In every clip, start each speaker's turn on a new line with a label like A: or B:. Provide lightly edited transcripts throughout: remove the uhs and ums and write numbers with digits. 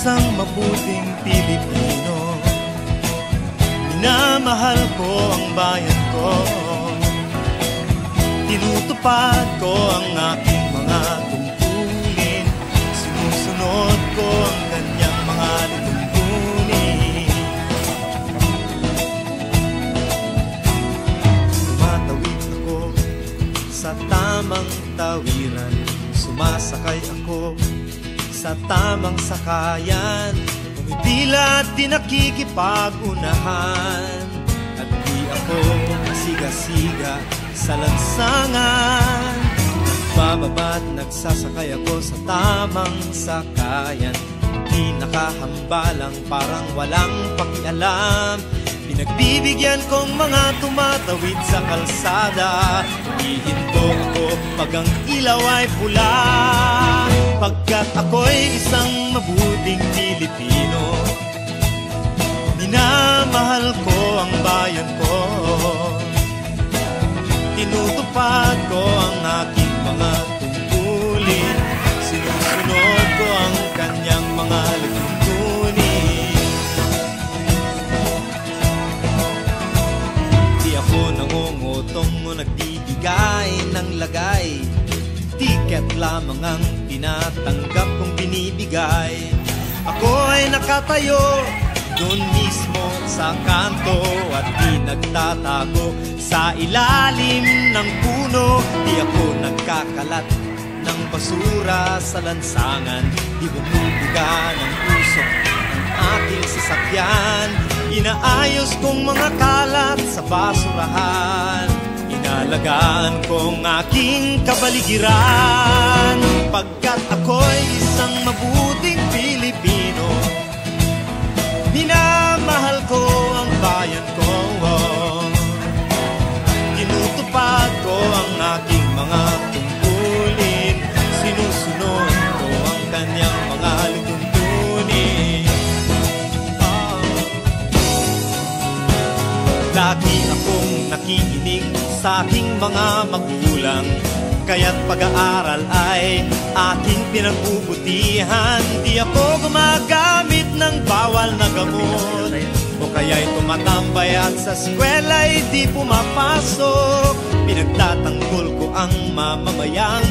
A: isang mabuting Pilipino. Minamahal ko ang bayan ko. Tinutupad ko ang aking mga tungkulin. Sinusunod ko ang kanyang mga tuntunin. Tumatawid ako sa tamang tawiran. Sumasakay ako sa tamang sakayan. Pumipila at di nakikipag-unahan. At di ako masiga-siga sa lansangan. Nagbababa't nagsasakay ako sa tamang sakayan. Di nakahambalang parang walang pakialam. Pinagbibigyan kong mga tumatawid sa kalsada. Hihinto ako pag ang ilaw ay pula. Pagkat ako'y isang mabuting Pilipino. Minamahal ko ang bayan ko. Tinutupad ko ang aking mga tungkulin. Sinusunod ko ang kanyang mga tuntunin. Di ako nangungutong o nagbibigay ng lagay. Tiket lamang ang tinatanggap kong binibigay. Ako ay nakatayo doon mismo sa kanto at di nagtatago sa ilalim ng puno. Di ako nagkakalat ng basura sa lansangan. Di bumubuga ng usok ang aking sasakyan. Inaayos kong mga kalat sa basurahan. Inalagaan kong aking kabaligiran. Pagkat ako'y isang mabuting Pilipino. Minamahal ko ang bayan ko. Tinutupad ko ang aking mga tungkulin. Sinusunod ko ang kanyang mga lituntunin. Lagi akong nakikinig sa aking mga magulang. Kaya't pag-aaral ay aking pinagbubutihan. Di ako gumagamit ng bawal na gamot, o kaya'y tumatambay at sa eskwela'y di pumapasok. Pinagtatanggol ko ang mamamayang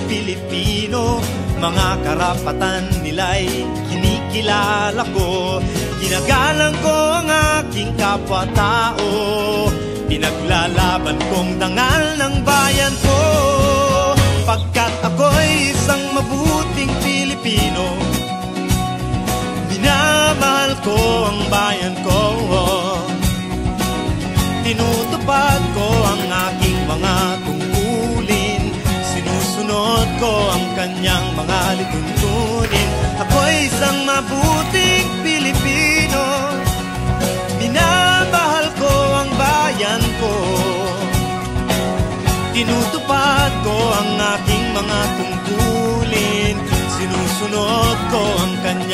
A: Pilipino. Mga karapatan nila'y kinikilala ko. Ginagalang ko ang aking kapwa-tao. Pinaglalaban kong dangal ng bayan ko. Pagkat ako'y isang mabuting Pilipino. Minamahal ko ang bayan ko. Tinutupad ko ang aking mga tungkulin. Sinusunod ko ang kanyang mga lituntunin. Ako'y isang mabuting Pilipino. Minamahal ko ang bayan ko. Tinutupad ko ang aking mga tungkulin. Sinusunod ko ang kanyang